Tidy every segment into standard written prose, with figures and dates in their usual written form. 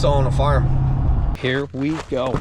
installing a farm. Here we go.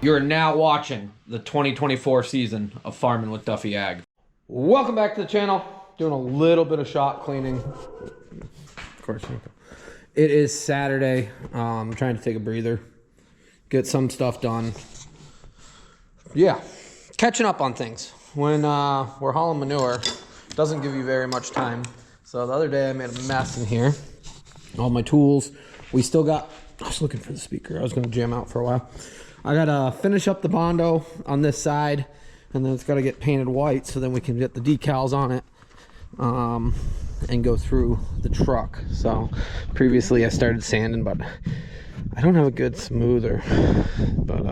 You are now watching the 2024 season of Farming with Duffy Ag. Welcome back to the channel. Doing a little bit of shop cleaning. Of course. It is Saturday. I'm trying to take a breather. Get some stuff done. Yeah. Catching up on things. When we're hauling manure, doesn't give you very much time. So the other day I made a mess in here. All my tools. We still got... I was looking for the speaker. I was going to jam out for a while. I gotta finish up the Bondo on this side, and then it's gotta get painted white so then we can get the decals on it and go through the truck. So previously I started sanding, but I don't have a good smoother, but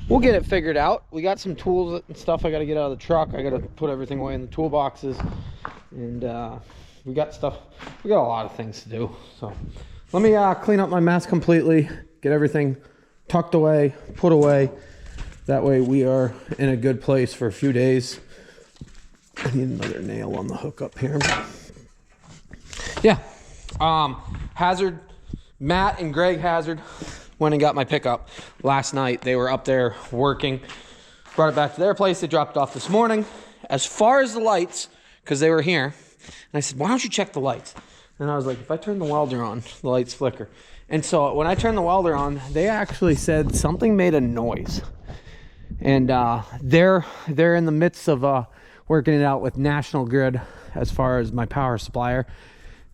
we'll get it figured out. We got some tools and stuff I gotta get out of the truck. I gotta put everything away in the toolboxes, and we got a lot of things to do. So let me clean up my mess completely, get everything tucked away, put away. That way we are in a good place for a few days. I need another nail on the hook up here. Yeah. Hazard, Matt and Greg Hazard went and got my pickup last night. They were up there working. Brought it back to their place. They dropped it off this morning. As far as the lights, because they were here, and I said, why don't you check the lights? And I was like, if I turn the welder on, the lights flicker. And so when I turned the welder on, they actually said something made a noise. And they're in the midst of working it out with National Grid as far as my power supplier,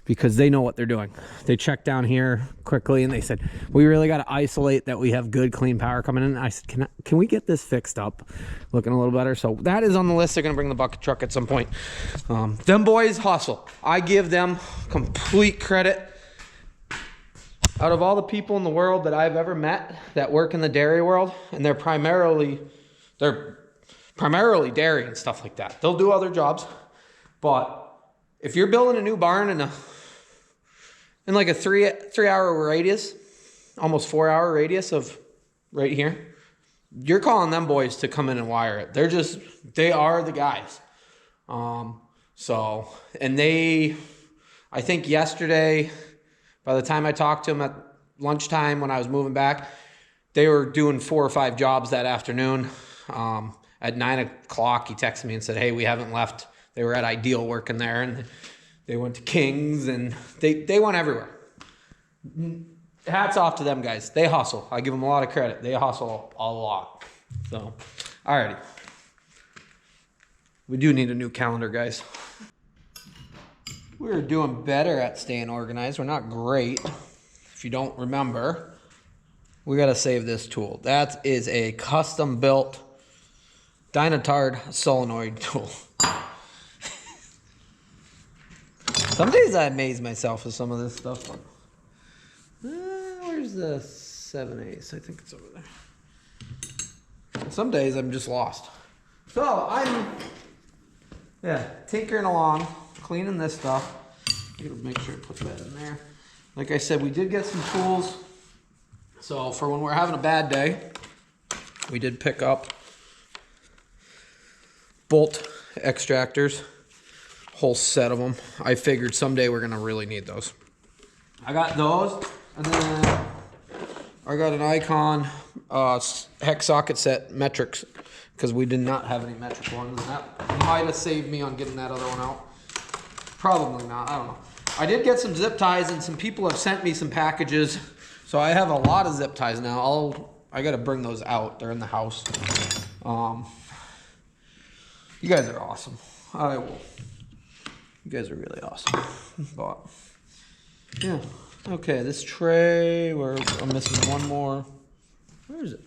because they know what they're doing. They checked down here quickly and they said, we really got to isolate that we have good, clean power coming in. And I said, can we get this fixed up? Looking a little better. So that is on the list. They're going to bring the bucket truck at some point. Them boys hustle. I give them complete credit. Out of all the people in the world that I've ever met that work in the dairy world, and they're primarily dairy and stuff like that. They'll do other jobs, but if you're building a new barn in like a three hour radius, almost 4 hour radius of right here, you're calling them boys to come in and wire it. They are the guys. And I think yesterday, by the time I talked to him at lunchtime when I was moving back, they were doing 4 or 5 jobs that afternoon. At 9 o'clock, he texted me and said, hey, we haven't left. They were at Ideal working there, and they went to King's, and they went everywhere. Hats off to them guys. They hustle. I give them a lot of credit. They hustle a lot. So, alrighty. We do need a new calendar, guys. We're doing better at staying organized. We're not great. If you don't remember, we got to save this tool. That is a custom built Dynatard solenoid tool. Some days I amaze myself with some of this stuff. Where's the 7/8? I think it's over there. Some days I'm just lost. So I'm tinkering along, cleaning this stuff. I gotta make sure I put that in there. Like I said, we did get some tools. So for when we're having a bad day, we did pick up bolt extractors, whole set of them. I figured someday we're gonna really need those. I got those, and then I got an Icon hex socket set metrics, because we did not have any metric ones, and that might have saved me on getting that other one out. Probably not, I don't know. I did get some zip ties, and some people have sent me some packages, so I have a lot of zip ties now. I gotta bring those out. They're in the house. You guys are awesome. I will. You guys are really awesome. But yeah. Okay, this tray, I'm missing one more. Where is it?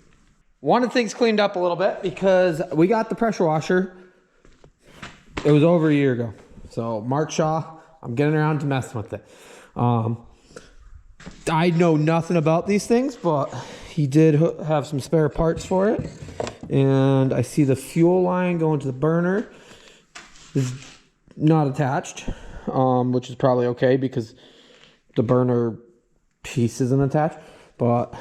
Wanted things cleaned up a little bit because we got the pressure washer. It was over a year ago. So Mark Shaw I'm getting around to messing with it. I know nothing about these things, but he did have some spare parts for it. And I see the fuel line going to the burner is not attached, which is probably okay because the burner piece isn't attached. But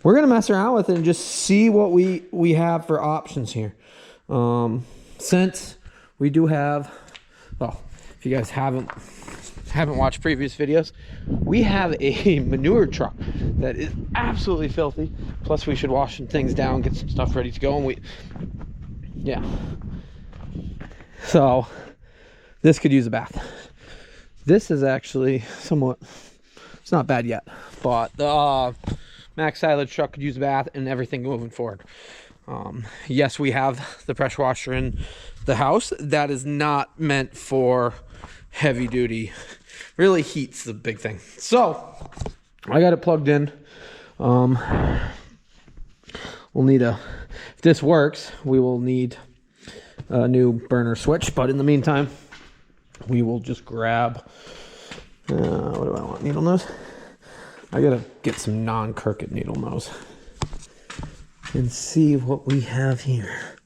we're gonna mess around with it and just see what we have for options here. Since we do have, well, if you guys haven't watched previous videos, we have a manure truck that is absolutely filthy. Plus we should wash some things down, get some stuff ready to go, and yeah. So this could use a bath. This is actually somewhat, it's not bad yet, but the max silage truck could use a bath and everything moving forward. Yes, we have the pressure washer in the house. That is not meant for heavy duty. Really, heat's the big thing. So I got it plugged in. We'll need if this works, we will need a new burner switch, but in the meantime we will just grab what do I want, needle nose? I gotta get some non-crooked needle nose and see what we have here.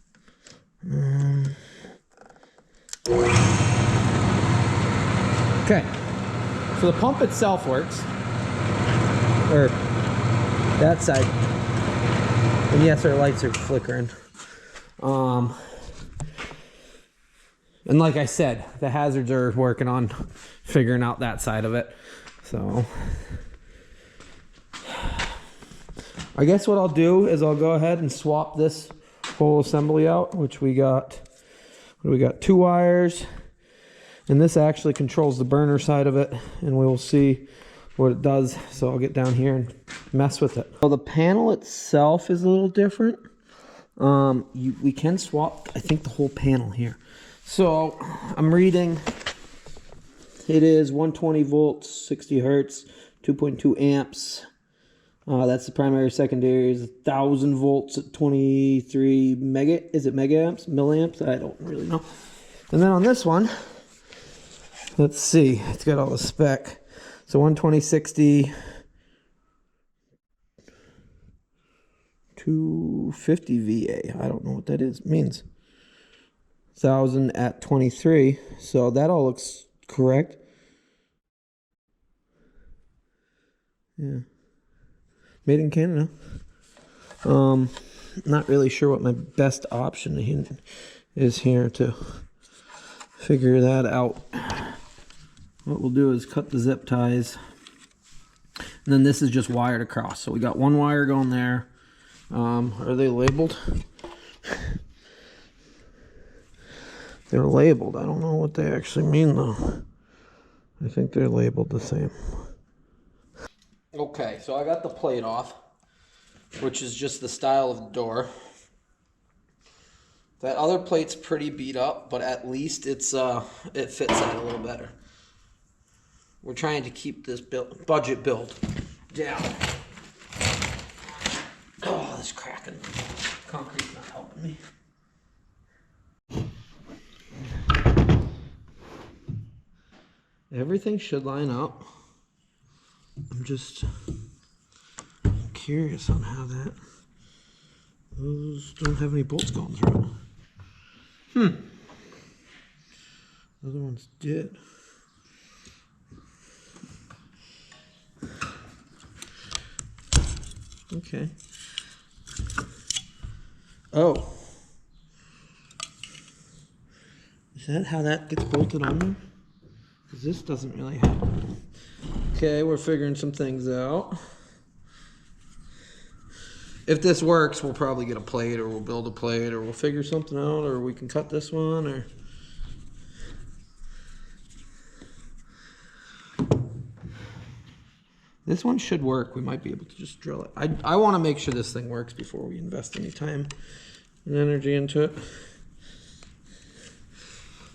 Okay, so the pump itself works, or that side, and yes, our lights are flickering. And like I said, the hazards are working on figuring out that side of it. So I guess what I'll do is I'll go ahead and swap this whole assembly out, which we got, what do we got, 2 wires, and this actually controls the burner side of it, and we will see what it does. So I'll get down here and mess with it. So the panel itself is a little different. We can swap, I think, the whole panel here. So I'm reading, it is 120 volts, 60 hertz, 2.2 amps. That's the primary. Secondary is 1000 volts at 23 mega. Is it megaamps? Milliamps? I don't really know. And then on this one, let's see. It's got all the spec. So 120, 60, 250 VA. I don't know what that is. Means 1000 at 23. So that all looks correct. Yeah. Made in Canada. Not really sure what my best option is here to figure that out. What we'll do is cut the zip ties, and then this is just wired across. So we got one wire going there. Are they labeled? They're labeled. I don't know what they actually mean though. I think they're labeled the same. Okay, so I got the plate off, which is just the style of the door. That other plate's pretty beat up, but at least it fits that a little better. We're trying to keep this budget build down. Oh, this cracking concrete's not helping me. Everything should line up. I'm just curious on how those don't have any bolts going through it. The other ones did. Okay. Oh. Is that how that gets bolted on there? Because this doesn't really have. Okay, we're figuring some things out. If this works, we'll probably get a plate, or we'll build a plate, or we'll figure something out, or we can cut this one, or... This one should work. We might be able to just drill it. I want to make sure this thing works before we invest any time and energy into it.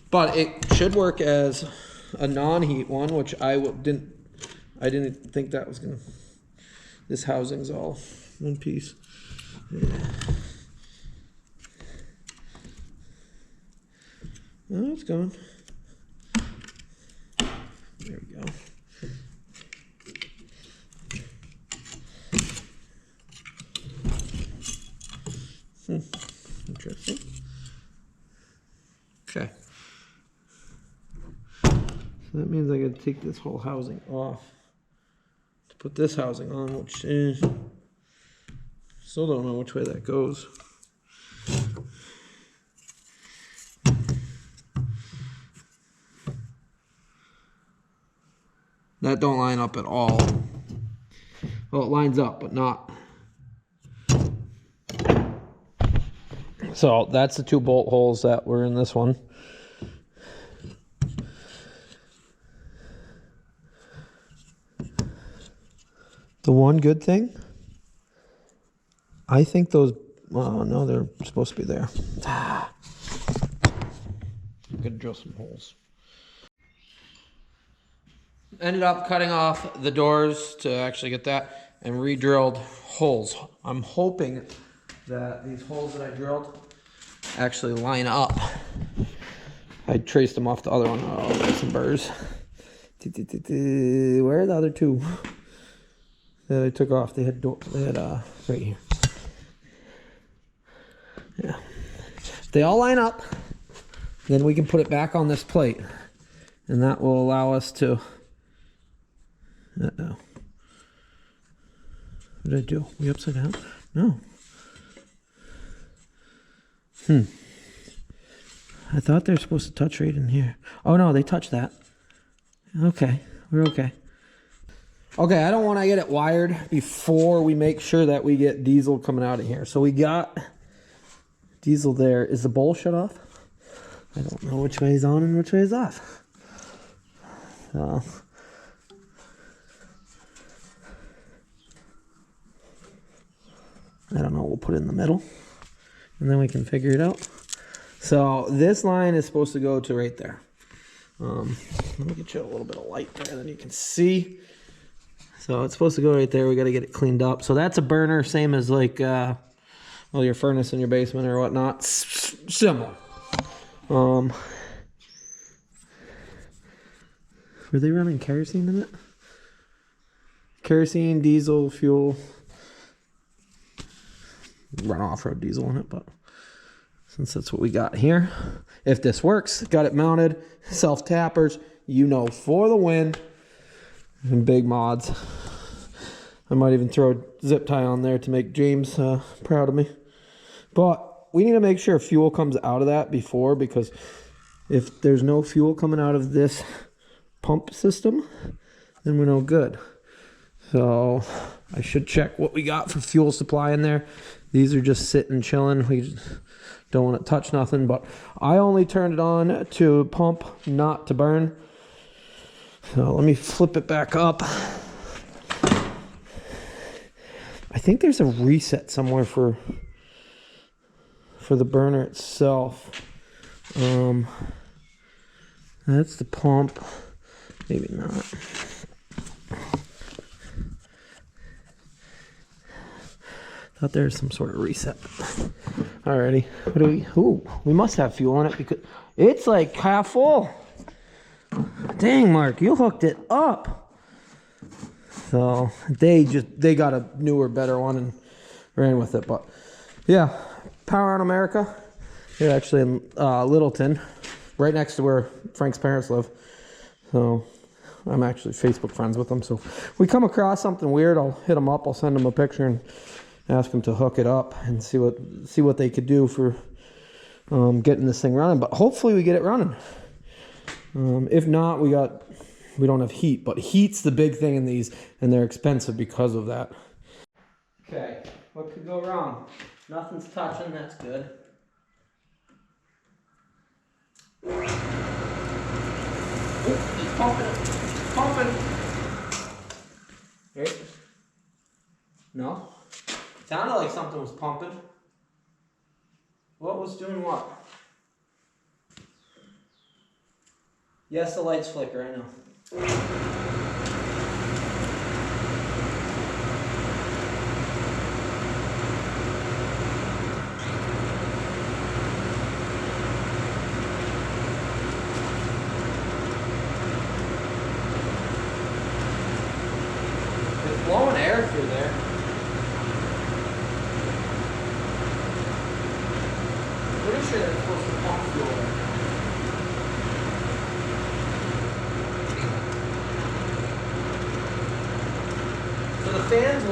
But it should work as a non-heat one, which I didn't think that was gonna. This housing's all one piece. Yeah. Oh, it's going. There we go. Interesting. Okay. So that means I gotta take this whole housing off to put this housing on, which is, still don't know which way that goes. That don't line up at all. Well, it lines up, but not. So that's the 2 bolt holes that were in this one. The one good thing, I think those, oh no, they're supposed to be there. I'm gonna drill some holes. Ended up cutting off the doors to actually get that and re-drilled holes. I'm hoping that these holes that I drilled actually line up. I traced them off the other one. Oh, there's some burrs. Where are the other 2 that I took off? They had right here. Yeah. If they all line up, then we can put it back on this plate, and that will allow us to. Uh-oh. What did I do? We upside down? No. I thought they're supposed to touch right in here. Oh no, they touch that. Okay, we're okay. Okay, I don't want to get it wired before we make sure that we get diesel coming out of here. So we got diesel there. Is the bowl shut off? I don't know which way is on and which way is off. So I don't know, we'll put it in the middle and then we can figure it out. So this line is supposed to go to right there. Let me get you a little bit of light there, then you can see. So it's supposed to go right there. We got to get it cleaned up. So that's a burner, same as like well, your furnace in your basement or whatnot. Similar. Were they running kerosene in it? Kerosene, diesel, fuel. Run off-road diesel in it, but since that's what we got here, if this works, got it mounted, self-tappers, you know, for the win, and big mods. I might even throw a zip tie on there to make James proud of me. But we need to make sure fuel comes out of that before, because if there's no fuel coming out of this pump system, then we're no good. So I should check what we got for fuel supply in there. These are just sitting, chilling. We just don't want to touch nothing, but I only turned it on to pump, not to burn. So let me flip it back up. I think there's a reset somewhere for the burner itself. That's the pump. Maybe not. Thought there's some sort of reset. Alrighty. What do we? Ooh, we must have fuel on it because it's like half full. Dang, Mark, you hooked it up. So they got a newer, better one and ran with it. But yeah, Power on America. They're actually in Littleton, right next to where Frank's parents live. So I'm actually Facebook friends with them. So if we come across something weird, I'll hit them up. I'll send them a picture and ask them to hook it up and see what they could do for getting this thing running. But hopefully we get it running. If not, we don't have heat. But heat's the big thing in these, and they're expensive because of that. Okay, what could go wrong? Nothing's touching. That's good. Oh, it's pumping. It's pumping. Right? No? Sounded like something was pumping. What was doing what? Yes, the lights flicker, I know.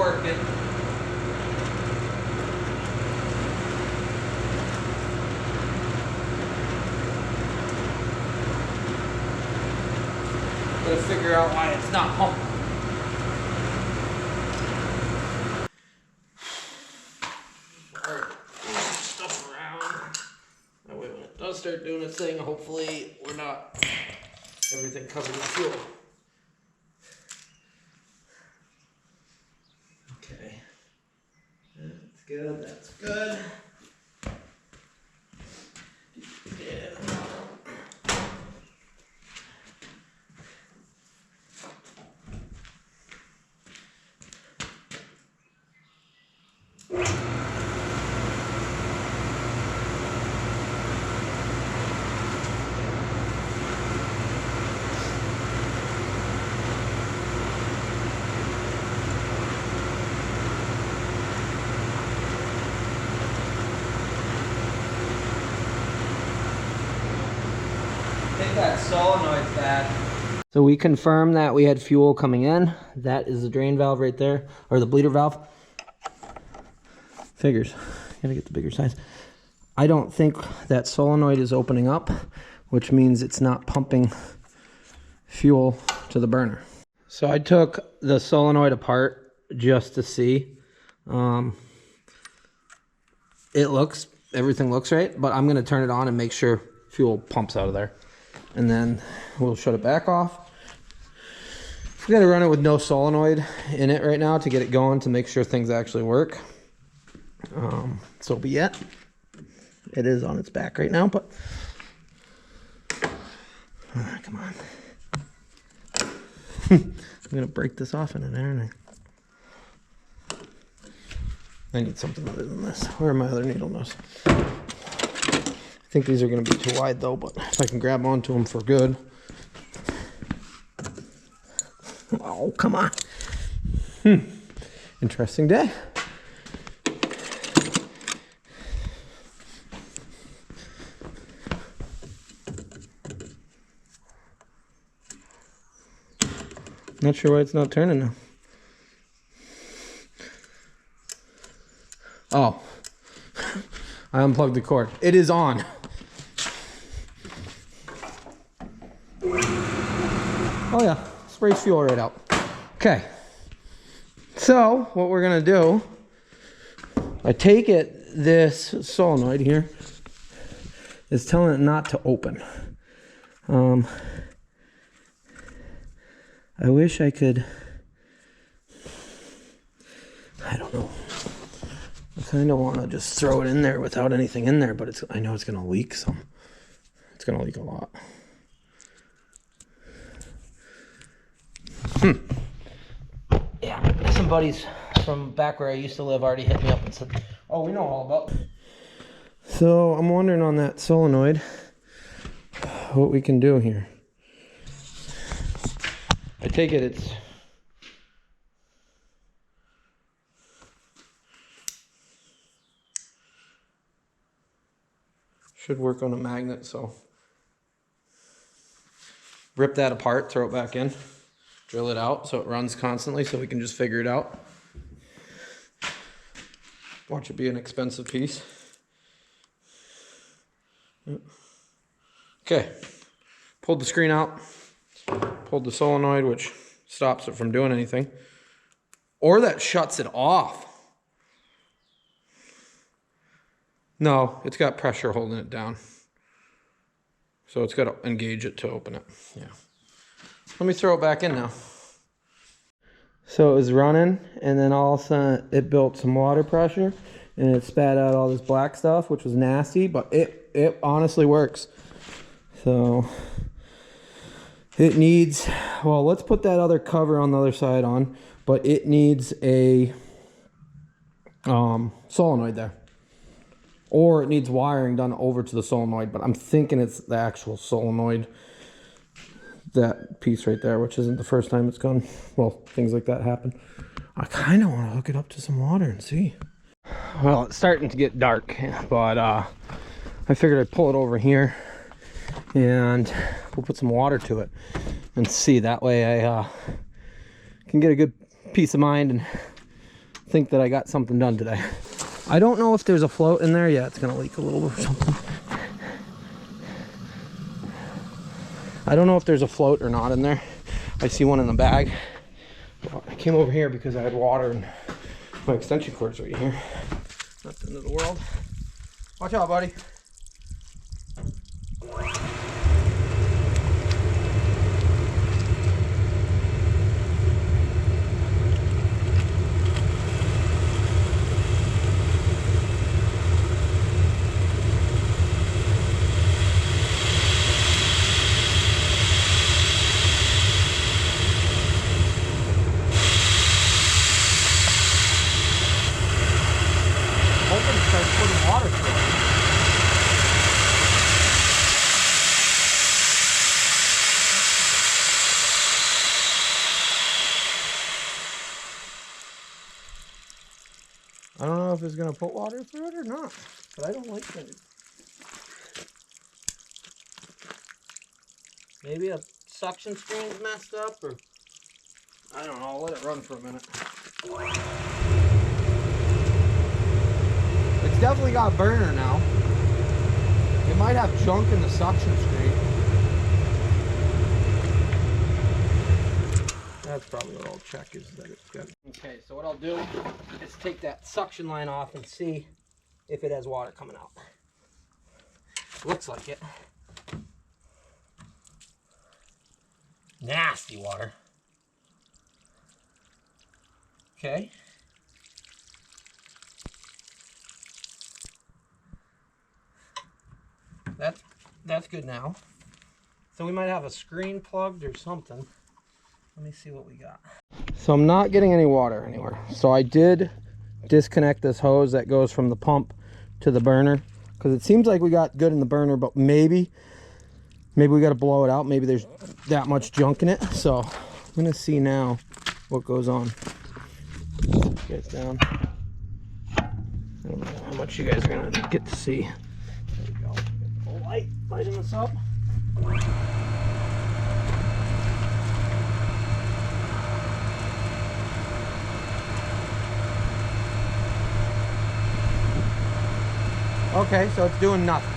working. Gotta figure out why it's not pumping. Stuff around. That way when it does start doing its thing, hopefully we're not everything covered in fuel. Okay. That's good, that's good. Yeah. I think that solenoid's bad. So we confirmed that we had fuel coming in. That is the drain valve right there, or the bleeder valve. Figures. Gotta get the bigger size. I don't think that solenoid is opening up, which means it's not pumping fuel to the burner. So I took the solenoid apart just to see. Everything looks right, but I'm gonna turn it on and make sure fuel pumps out of there. And then we'll shut it back off. We gotta run it with no solenoid in it right now to get it going to make sure things actually work. So be it. It is on its back right now, but come on. I'm gonna break this off in there, aren't I need something other than this. Where are my other needle nose? I think these are going to be too wide though, but if I can grab onto them for good. Oh, come on. Interesting day. Not sure why it's not turning now. Oh, I unplugged the cord. It is on. Oh yeah, sprays fuel right out. Okay, so what we're gonna do, I take it this solenoid here is telling it not to open. I wish I could, I don't know. I kind of want to just throw it in there without anything in there, but I know it's going to leak some. It's going to leak a lot. Yeah, some buddies from back where I used to live already hit me up and said, oh, we know all about it. So I'm wondering on that solenoid what we can do here. I take it it's should work on a magnet, so rip that apart, throw it back in, drill it out so it runs constantly so we can just figure it out. Watch it be an expensive piece. Okay, pulled the screen out, pulled the solenoid, which stops it from doing anything, or that shuts it off. No, it's got pressure holding it down. So it's got to engage it to open it. Yeah. Let me throw it back in now. So it was running, and then all of a sudden it built some water pressure, and it spat out all this black stuff, which was nasty, but it honestly works. So it needs, well, let's put that other cover on the other side on, but it needs a solenoid there. Or it needs wiring done over to the solenoid, but I'm thinking it's the actual solenoid, that piece right there, which isn't the first time it's gone. Well, things like that happen. I kind of want to hook it up to some water and see. Well, it's starting to get dark, but I figured I'd pull it over here and we'll put some water to it and see. That way I can get a good peace of mind and think that I got something done today. I don't know if there's a float in there. Yeah, it's gonna leak a little or something. I don't know if there's a float or not in there. I see one in the bag. Well, I came over here because I had water and my extension cord's right here. Not the end of the world. Watch out, buddy. I don't know if it's gonna put water through it or not, but I don't like it. Maybe a suction screen's messed up, or I don't know. I'll let it run for a minute. It's definitely got a burner now. It might have junk in the suction screen. That's probably what I'll check, is that it's good. Okay, so what I'll do is take that suction line off and see if it has water coming out. Looks like it. Nasty water. Okay. That's good now. So we might have a screen plugged or something. Let me see what we got. So I'm not getting any water anywhere. So I did disconnect this hose that goes from the pump to the burner, because it seems like we got good in the burner, but maybe we got to blow it out. Maybe there's that much junk in it. So I'm gonna see now what goes on. Get down. I don't know how much you guys are gonna get to see. There we go. Get the lighting this up. Okay, so it's doing nothing.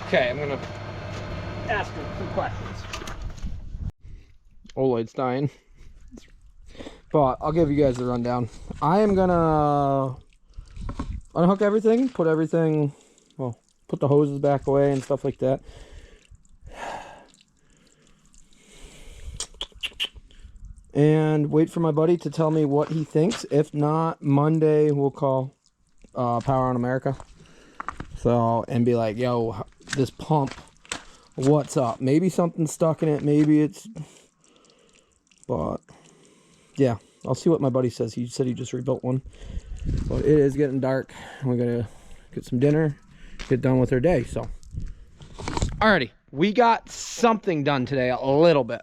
Okay, I'm gonna ask him some questions. Olight's dying. But I'll give you guys the rundown. I am gonna unhook everything, put everything, well, put the hoses back away and stuff like that. And wait for my buddy to tell me what he thinks. If not, Monday we'll call Power on America. So, and be like, yo, this pump, what's up? Maybe something's stuck in it, maybe it's, but yeah, I'll see what my buddy says. He said he just rebuilt one. But it is getting dark. We gotta get some dinner, get done with our day. So, alrighty, we got something done today, a little bit.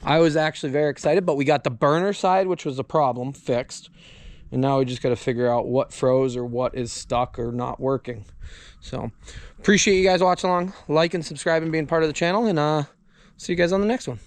I was actually very excited, but we got the burner side, which was a problem, fixed. And now we just got to figure out what froze or what is stuck or not working. So, appreciate you guys watching along. Like and subscribe and being part of the channel. And see you guys on the next one.